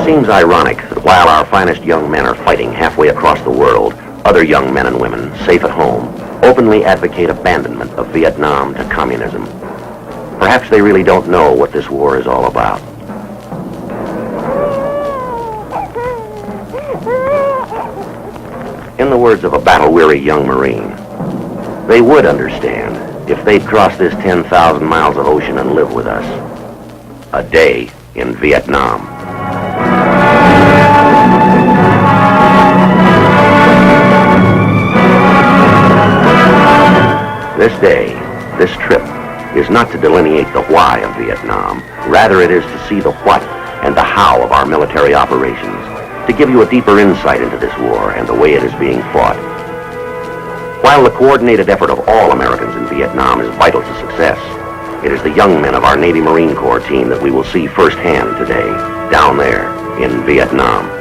seems ironic that while our finest young men are fighting halfway across the world, other young men and women, safe at home, openly advocate abandonment of Vietnam to communism. Perhaps they really don't know what this war is all about. In the words of a battle-weary young Marine, they would understand if they'd cross this 10,000 miles of ocean and live with us. A day in Vietnam. This day, this trip, is not to delineate the why of Vietnam. Rather, it is to see the what and the how of our military operations, to give you a deeper insight into this war and the way it is being fought. While the coordinated effort of all Americans in Vietnam is vital to success, it is the young men of our Navy Marine Corps team that we will see firsthand today, down there in Vietnam.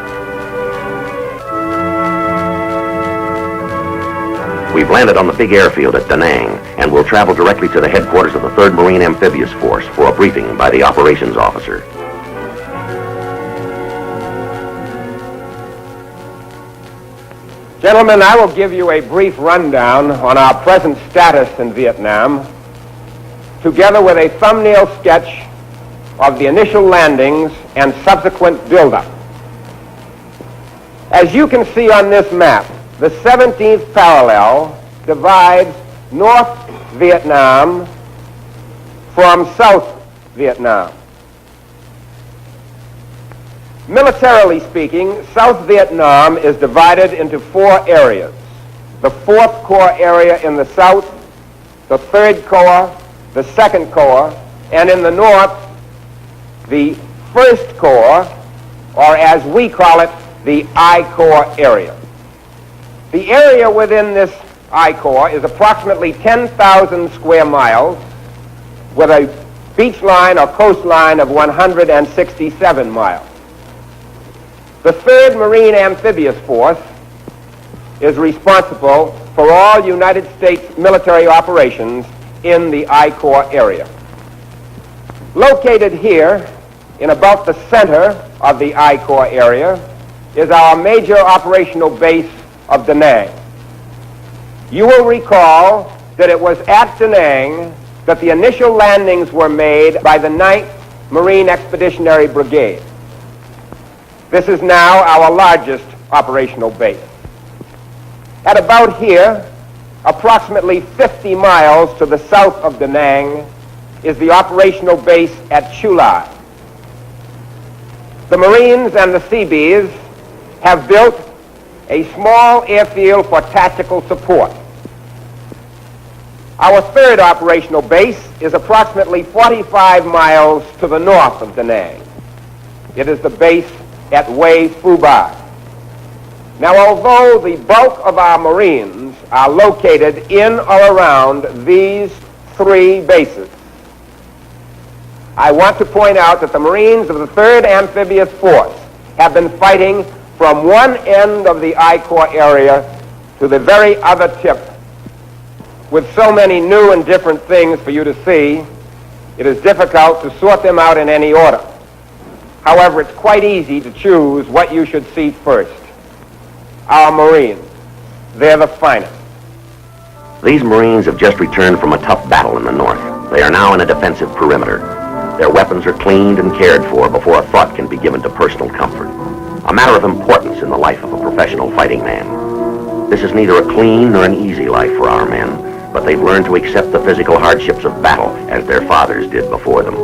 We've landed on the big airfield at Da Nang and will travel directly to the headquarters of the 3rd Marine Amphibious Force for a briefing by the operations officer. Gentlemen, I will give you a brief rundown on our present status in Vietnam, together with a thumbnail sketch of the initial landings and subsequent buildup. As you can see on this map, the 17th parallel divides North Vietnam from South Vietnam. Militarily speaking, South Vietnam is divided into 4 areas. The 4th Corps area in the south, the 3rd Corps, the 2nd Corps, and in the north, the 1st Corps, or as we call it, the I Corps area. The area within this I Corps is approximately 10,000 square miles with a beach line or coastline of 167 miles. The 3rd Marine Amphibious Force is responsible for all United States military operations in the I Corps area. Located here, in about the center of the I Corps area, is our major operational base of Da Nang. You will recall that it was at Da Nang that the initial landings were made by the 9th Marine Expeditionary Brigade. This is now our largest operational base. At about here, approximately 50 miles to the south of Da Nang, is the operational base at Chu Lai. The Marines and the Seabees have built a small airfield for tactical support. Our 3rd operational base is approximately 45 miles to the north of Da Nang. It is the base at Hue Phu Bai. Now, although the bulk of our Marines are located in or around these 3 bases, I want to point out that the Marines of the 3rd Amphibious Force have been fighting from one end of the I Corps area to the very other tip. With so many new and different things for you to see, it is difficult to sort them out in any order. However, it's quite easy to choose what you should see first. Our Marines. They're the finest. These Marines have just returned from a tough battle in the north. They are now in a defensive perimeter. Their weapons are cleaned and cared for before a thought can be given to personal comfort. A matter of importance in the life of a professional fighting man. This is neither a clean nor an easy life for our men, but they've learned to accept the physical hardships of battle as their fathers did before them.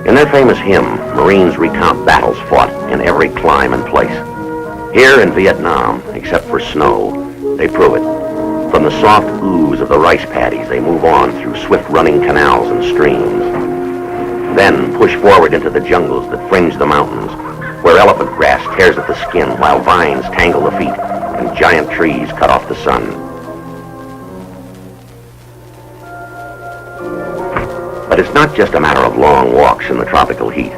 In their famous hymn, Marines recount battles fought in every clime and place. Here in Vietnam, except for snow, they prove it. From the soft ooze of the rice paddies, they move on through swift-running canals and streams. Then push forward into the jungles that fringe the mountains, where elephant grass tears at the skin while vines tangle the feet and giant trees cut off the sun. But it's not just a matter of long walks in the tropical heat.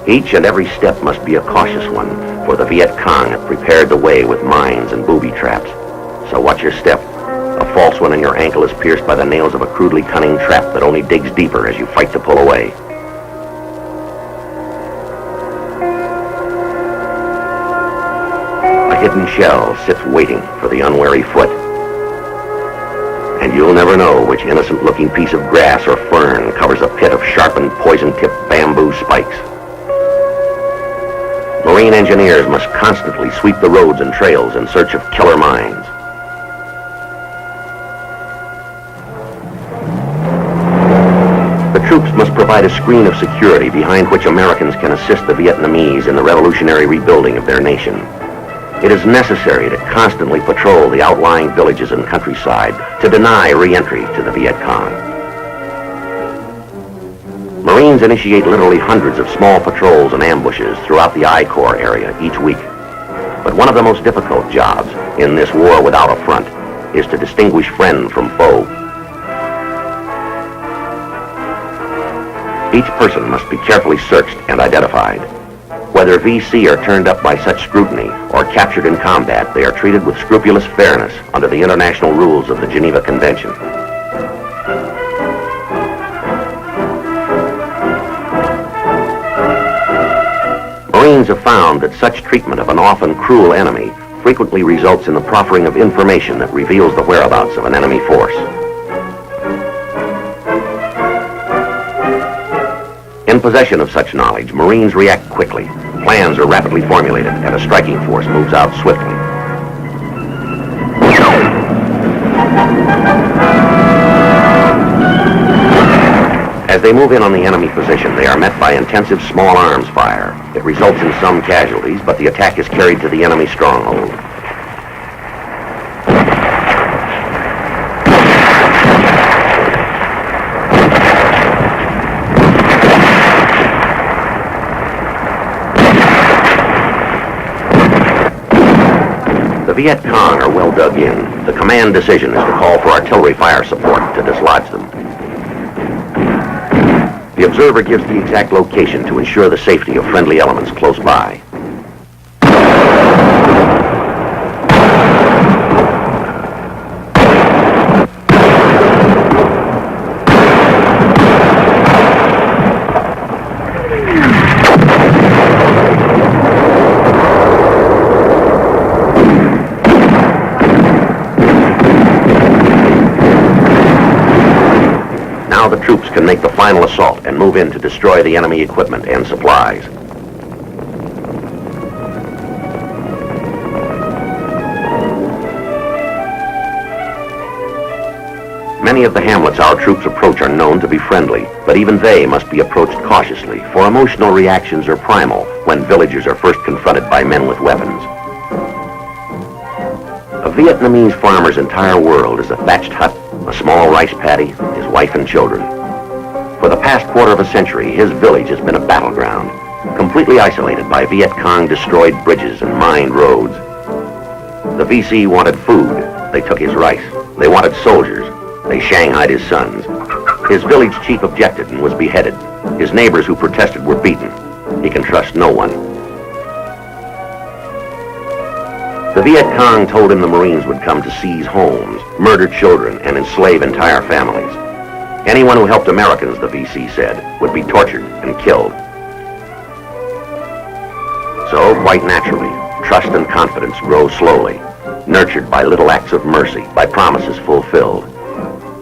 Each and every step must be a cautious one, for the Viet Cong have prepared the way with mines and booby traps. So watch your step. A false one and your ankle is pierced by the nails of a crudely cunning trap that only digs deeper as you fight to pull away. A hidden shell sits waiting for the unwary foot. And you'll never know which innocent-looking piece of grass or fern covers a pit of sharpened, poison-tipped bamboo spikes. Marine engineers must constantly sweep the roads and trails in search of killer mines. The troops must provide a screen of security behind which Americans can assist the Vietnamese in the revolutionary rebuilding of their nation. It is necessary to constantly patrol the outlying villages and countryside to deny re-entry to the Viet Cong. Marines initiate literally hundreds of small patrols and ambushes throughout the I Corps area each week. But one of the most difficult jobs in this war without a front is to distinguish friend from foe. Each person must be carefully searched and identified. Whether VC are turned up by such scrutiny or captured in combat, they are treated with scrupulous fairness under the international rules of the Geneva Convention. Marines have found that such treatment of an often cruel enemy frequently results in the proffering of information that reveals the whereabouts of an enemy force. In possession of such knowledge, Marines react quickly. Plans are rapidly formulated, and a striking force moves out swiftly. As they move in on the enemy position, they are met by intensive small arms fire. It results in some casualties, but the attack is carried to the enemy stronghold. The Viet Cong are well dug in. The command decision is to call for artillery fire support to dislodge them. The observer gives the exact location to ensure the safety of friendly elements close by. Now the troops can make the final assault and move in to destroy the enemy equipment and supplies. Many of the hamlets our troops approach are known to be friendly, but even they must be approached cautiously, for emotional reactions are primal when villagers are first confronted by men with weapons. A Vietnamese farmer's entire world is a thatched hut, a small rice paddy, his wife and children. For the past quarter of a century, his village has been a battleground, completely isolated by Viet Cong destroyed bridges and mined roads. The VC wanted food. They took his rice. They wanted soldiers. They shanghaied his sons. His village chief objected and was beheaded. His neighbors who protested were beaten. He can trust no one. The Viet Cong told him the Marines would come to seize homes, murder children, and enslave entire families. Anyone who helped Americans, the VC said, would be tortured and killed. So, quite naturally, trust and confidence grow slowly, nurtured by little acts of mercy, by promises fulfilled.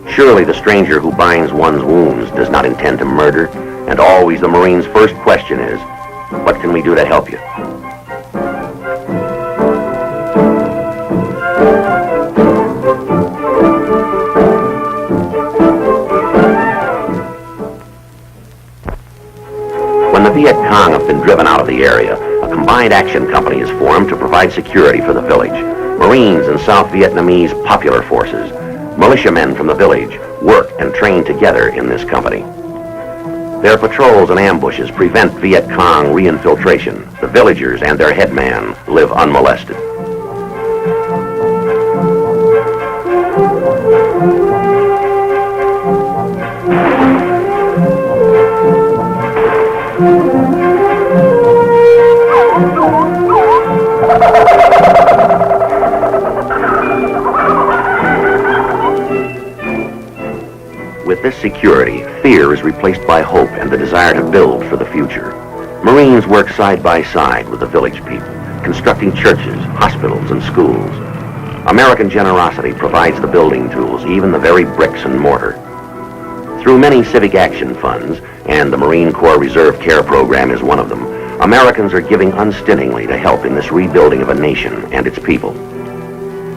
Surely the stranger who binds one's wounds does not intend to murder, and always the Marine's first question is, what can we do to help you? When the Viet Cong have been driven out of the area, a combined action company is formed to provide security for the village. Marines and South Vietnamese popular forces, militiamen from the village, work and train together in this company. Their patrols and ambushes prevent Viet Cong reinfiltration. The villagers and their headman live unmolested. With this security, fear is replaced by hope and the desire to build for the future. Marines work side by side with the village people, constructing churches, hospitals, and schools. American generosity provides the building tools, even the very bricks and mortar. Through many civic action funds, and the Marine Corps Reserve Care Program is one of them, Americans are giving unstintingly to help in this rebuilding of a nation and its people.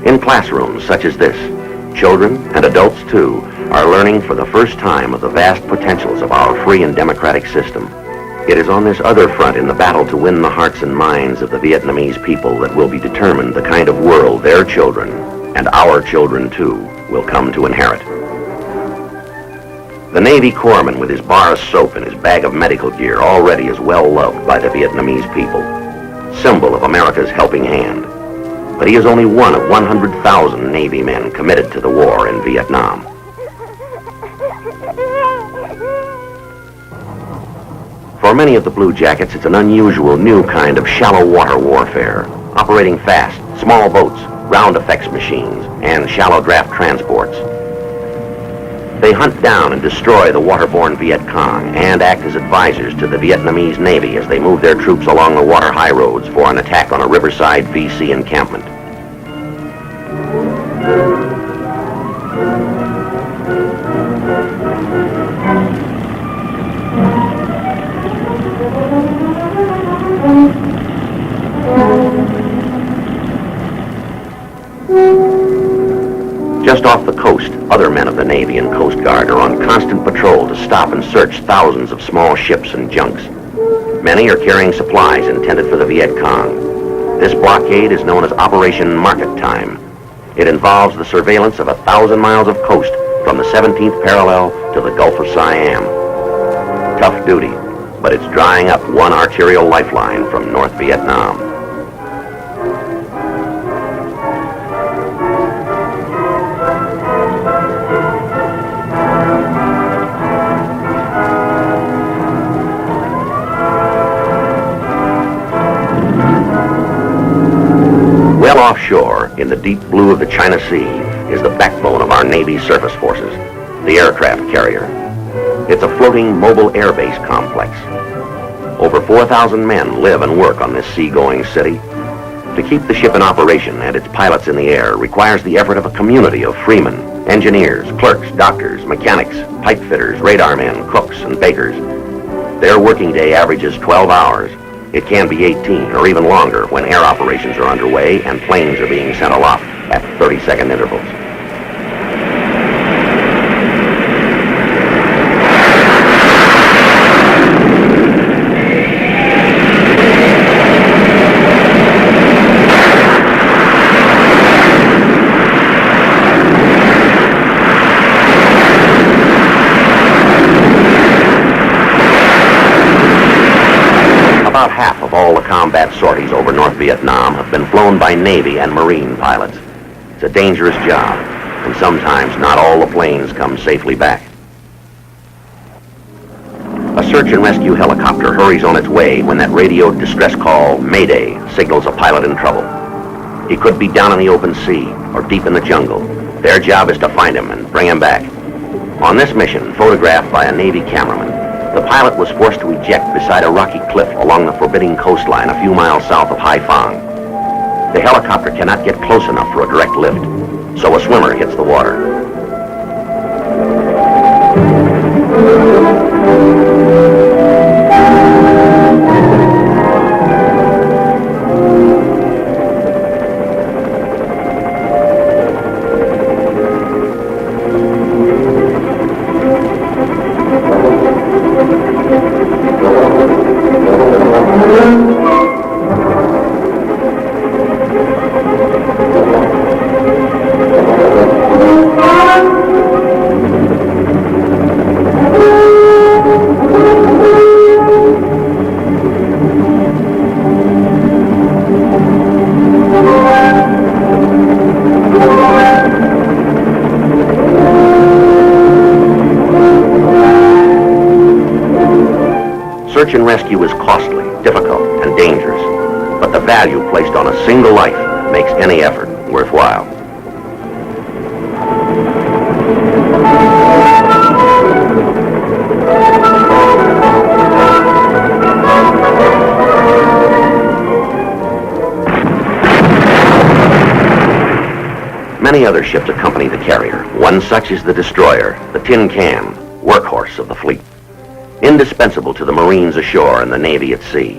In classrooms such as this, children, and adults too, are learning for the first time of the vast potentials of our free and democratic system. It is on this other front in the battle to win the hearts and minds of the Vietnamese people that will be determined the kind of world their children, and our children too, will come to inherit. The Navy corpsman with his bar of soap and his bag of medical gear already is well loved by the Vietnamese people, symbol of America's helping hand. But he is only one of 100,000 Navy men committed to the war in Vietnam. For many of the Blue Jackets, it's an unusual new kind of shallow water warfare, operating fast, small boats, ground effects machines, and shallow draft transports. They hunt down and destroy the waterborne Viet Cong and act as advisors to the Vietnamese Navy as they move their troops along the water high roads for an attack on a riverside VC encampment. Just off the coast, other men of the Navy and Coast Guard are on constant patrol to stop and search thousands of small ships and junks. Many are carrying supplies intended for the Viet Cong. This blockade is known as Operation Market Time. It involves the surveillance of 1,000 miles of coast from the 17th parallel to the Gulf of Siam. Tough duty, but it's drying up one arterial lifeline from North Vietnam. Well offshore, in the deep blue of the China Sea, is the backbone of our Navy surface forces, the aircraft carrier. It's a floating mobile airbase complex. Over 4,000 men live and work on this seagoing city. To keep the ship in operation and its pilots in the air requires the effort of a community of freemen, engineers, clerks, doctors, mechanics, pipe fitters, radar men, cooks, and bakers. Their working day averages 12 hours. It can be 18 or even longer when air operations are underway and planes are being sent aloft at 30-second intervals. About half of all the combat sorties over North Vietnam have been flown by Navy and Marine pilots. It's a dangerous job, and sometimes not all the planes come safely back. A search and rescue helicopter hurries on its way when that radioed distress call, Mayday, signals a pilot in trouble. He could be down in the open sea or deep in the jungle. Their job is to find him and bring him back. On this mission, photographed by a Navy cameraman, the pilot was forced to eject beside a rocky cliff along the forbidding coastline a few miles south of Haiphong. The helicopter cannot get close enough for a direct lift, so a swimmer hits the water. Search and rescue is costly, difficult, and dangerous, but the value placed on a single life makes any effort worthwhile. Many other ships accompany the carrier. One such is the destroyer, the tin can, workhorse of the fleet. Indispensable to the Marines ashore and the Navy at sea.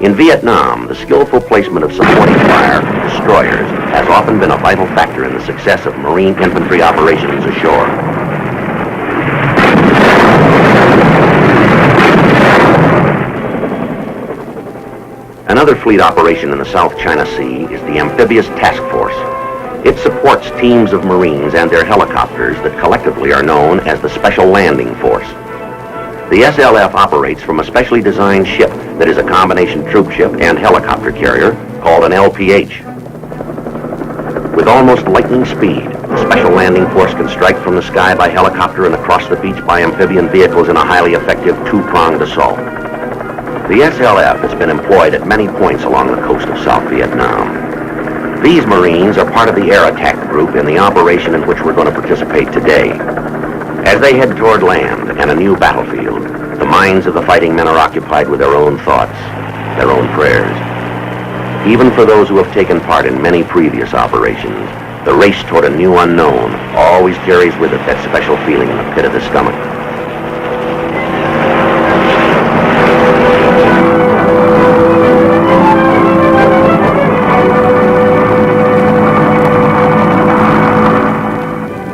In Vietnam, the skillful placement of supporting fire destroyers has often been a vital factor in the success of Marine infantry operations ashore. Another fleet operation in the South China Sea is the Amphibious Task Force. It supports teams of Marines and their helicopters that collectively are known as the Special Landing Force. The SLF operates from a specially designed ship that is a combination troop ship and helicopter carrier called an LPH. With almost lightning speed, the Special Landing Force can strike from the sky by helicopter and across the beach by amphibian vehicles in a highly effective two-pronged assault. The SLF has been employed at many points along the coast of South Vietnam. These Marines are part of the air attack group in the operation in which we're going to participate today. As they head toward land and a new battlefield, the minds of the fighting men are occupied with their own thoughts, their own prayers. Even for those who have taken part in many previous operations, the race toward a new unknown always carries with it that special feeling in the pit of the stomach.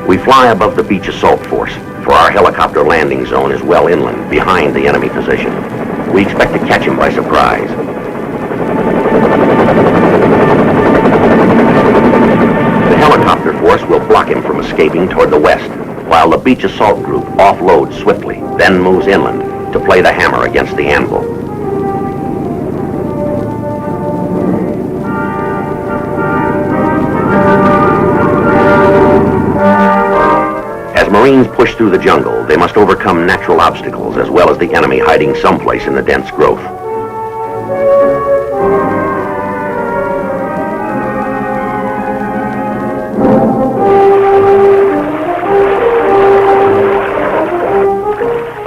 We fly above the beach assault force, for our helicopter landing zone is well inland, behind the enemy position. We expect to catch him by surprise. The helicopter force will block him from escaping toward the west, while the beach assault group offloads swiftly, then moves inland to play the hammer against the anvil. As Marines push through the jungle, they must overcome natural obstacles as well as the enemy hiding someplace in the dense growth.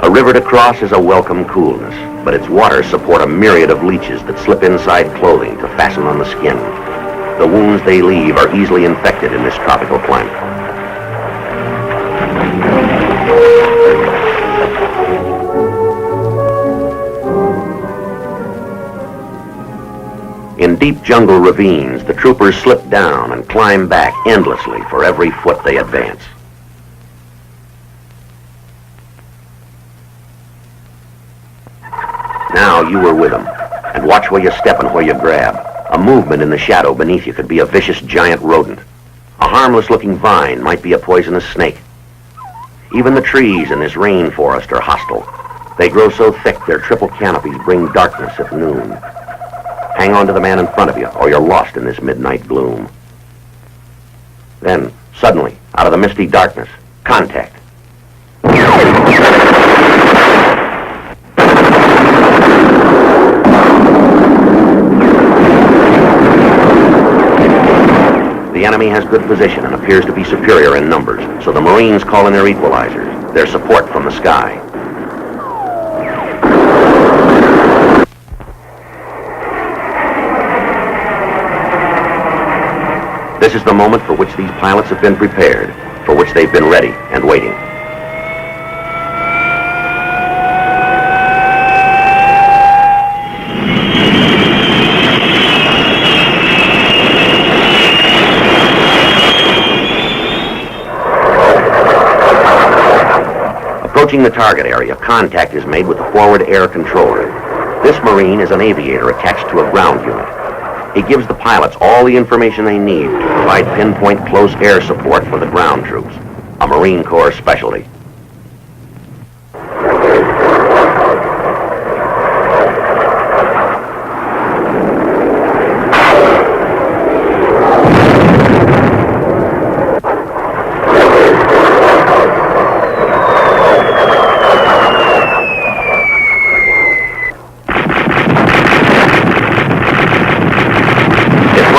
A river to cross is a welcome coolness, but its waters support a myriad of leeches that slip inside clothing to fasten on the skin. The wounds they leave are easily infected in this tropical climate. In deep jungle ravines, the troopers slip down and climb back endlessly for every foot they advance. Now you are with them, and watch where you step and where you grab. A movement in the shadow beneath you could be a vicious giant rodent. A harmless-looking vine might be a poisonous snake. Even the trees in this rainforest are hostile. They grow so thick their triple canopies bring darkness at noon. Hang on to the man in front of you, or you're lost in this midnight gloom. Then, suddenly, out of the misty darkness, contact. The enemy has good position and appears to be superior in numbers, so the Marines call in their equalizers, their support from the sky. This is the moment for which these pilots have been prepared, for which they've been ready and waiting. Approaching the target area, contact is made with the forward air controller. This Marine is an aviator attached to a ground unit. He gives the pilots all the information they need to provide pinpoint close air support for the ground troops, a Marine Corps specialty.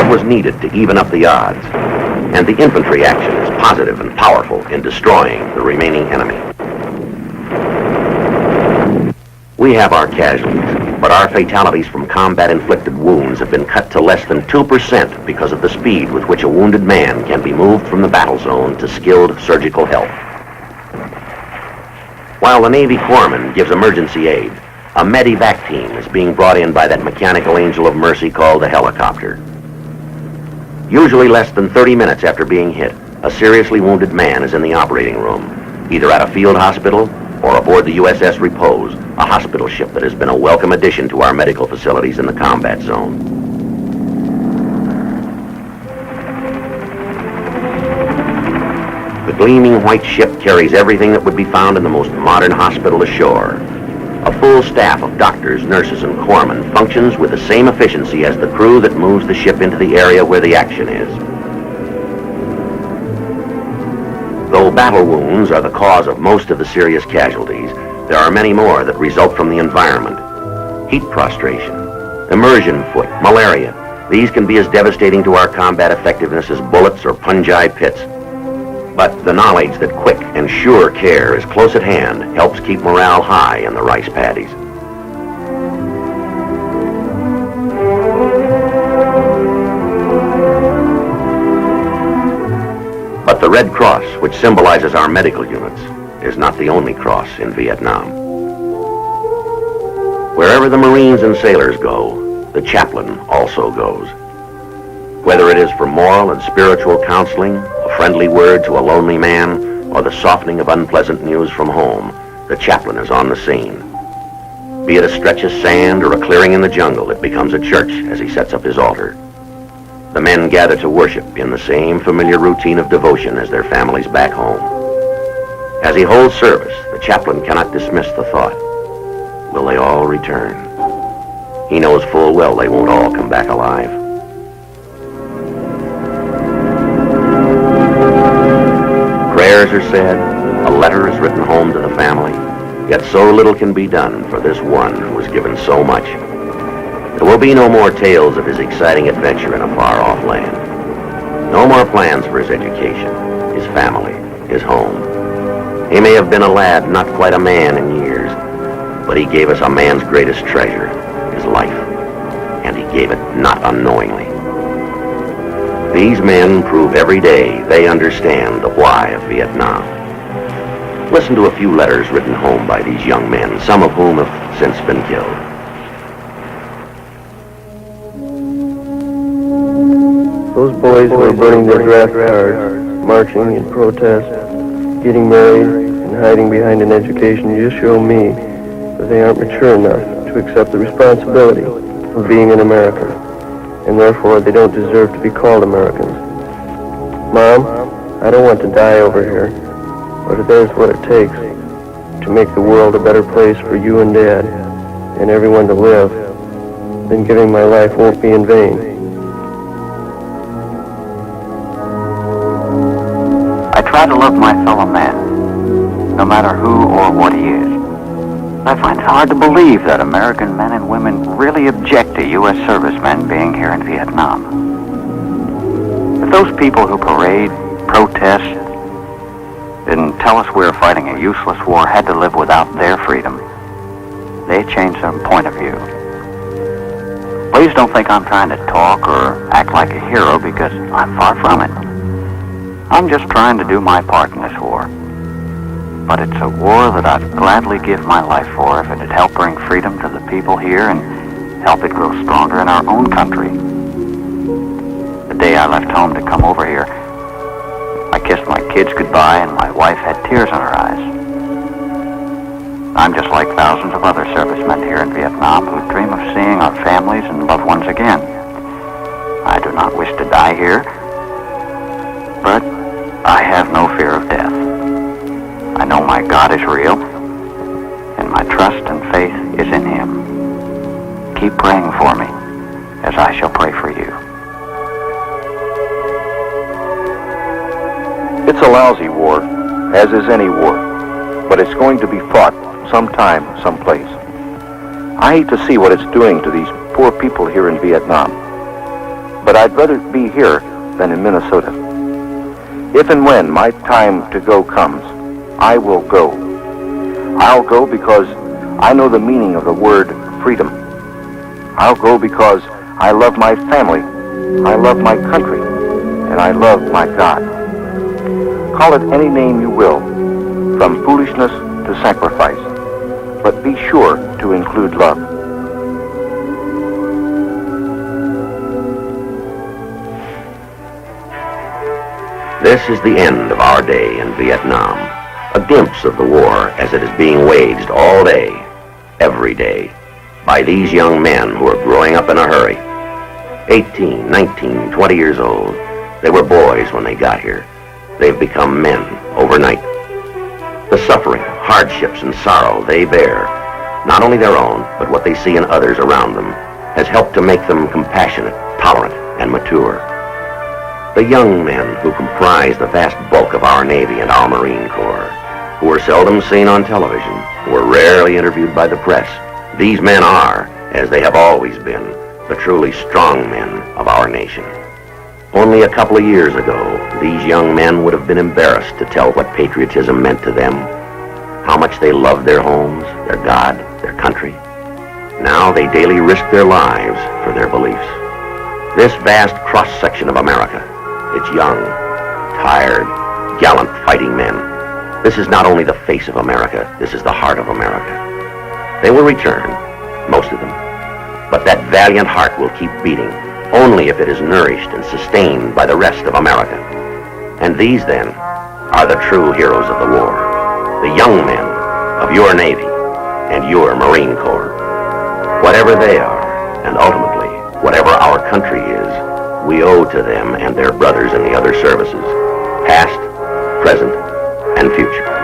Was needed to even up the odds, and the infantry action is positive and powerful in destroying the remaining enemy. We have our casualties, But our fatalities from combat-inflicted wounds have been cut to less than 2% because of the speed with which a wounded man can be moved from the battle zone to skilled surgical help. While the Navy corpsman gives emergency aid, a medevac team is being brought in by that mechanical angel of mercy called a helicopter. Usually less than 30 minutes after being hit, a seriously wounded man is in the operating room, either at a field hospital or aboard the USS Repose, a hospital ship that has been a welcome addition to our medical facilities in the combat zone. The gleaming white ship carries everything that would be found in the most modern hospital ashore. A full staff of doctors, nurses, and corpsmen functions with the same efficiency as the crew that moves the ship into the area where the action is. Though battle wounds are the cause of most of the serious casualties, there are many more that result from the environment. Heat prostration, immersion foot, malaria. These can be as devastating to our combat effectiveness as bullets or pungi pits. But the knowledge that quick and sure care is close at hand helps keep morale high in the rice paddies. But the Red Cross, which symbolizes our medical units, is not the only cross in Vietnam. Wherever the Marines and sailors go, the chaplain also goes. Whether it is for moral and spiritual counseling, a friendly word to a lonely man, or the softening of unpleasant news from home, the chaplain is on the scene. Be it a stretch of sand or a clearing in the jungle, it becomes a church as he sets up his altar. The men gather to worship in the same familiar routine of devotion as their families back home. As he holds service, the chaplain cannot dismiss the thought, will they all return? He knows full well they won't all come back alive. Prayers are said, a letter is written home to the family, yet so little can be done for this one who was given so much. There will be no more tales of his exciting adventure in a far-off land. No more plans for his education, his family, his home. He may have been a lad, not quite a man in years, but he gave us a man's greatest treasure, his life, and he gave it not unknowingly. These men prove every day they understand the why of Vietnam. Listen to a few letters written home by these young men, some of whom have since been killed. Those boys who are burning their draft cards, marching in protest, getting married, and hiding behind an education just show me that they aren't mature enough to accept the responsibility of being an American, and therefore they don't deserve to be called Americans. Mom, I don't want to die over here, but if there's what it takes to make the world a better place for you and Dad and everyone to live, then giving my life won't be in vain. I try to love my fellow man, no matter who or what he is. I find it hard to believe that American men and women really object to U.S. servicemen being here in Vietnam. If those people who parade, protest, and tell us we're fighting a useless war had to live without their freedom, they change their point of view. Please don't think I'm trying to talk or act like a hero, because I'm far from it. I'm just trying to do my part in this war. But it's a war that I'd gladly give my life for if it'd help bring freedom to the people here and help it grow stronger in our own country. The day I left home to come over here, I kissed my kids goodbye and my wife had tears in her eyes. I'm just like thousands of other servicemen here in Vietnam who dream of seeing our families and loved ones again. I do not wish to die here, but I have no fear of death. I know my God is real, and my trust and faith is in Him. Keep praying for me, as I shall pray for you. It's a lousy war, as is any war, but it's going to be fought sometime, someplace. I hate to see what it's doing to these poor people here in Vietnam, but I'd rather be here than in Minnesota. If and when my time to go comes, I will go. I'll go because I know the meaning of the word freedom. I'll go because I love my family, I love my country, and I love my God. Call it any name you will, from foolishness to sacrifice, but be sure to include love. This is the end of our day in Vietnam, a glimpse of the war as it is being waged all day, every day, by these young men who are growing up in a hurry. 18, 19, 20 years old. They were boys when they got here. They've become men overnight. The suffering, hardships, and sorrow they bear, not only their own, but what they see in others around them, has helped to make them compassionate, tolerant, and mature. The young men who comprise the vast bulk of our Navy and our Marine Corps, who are seldom seen on television, who are rarely interviewed by the press, these men are, as they have always been, the truly strong men of our nation. Only a couple of years ago, these young men would have been embarrassed to tell what patriotism meant to them, how much they loved their homes, their God, their country. Now they daily risk their lives for their beliefs. This vast cross-section of America, it's young, tired, gallant fighting men. This is not only the face of America, this is the heart of America. They will return, most of them, but that valiant heart will keep beating only if it is nourished and sustained by the rest of America. And these, then, are the true heroes of the war, the young men of your Navy and your Marine Corps. Whatever they are, and ultimately, whatever our country is, we owe to them and their brothers in the other services, past, present, and future.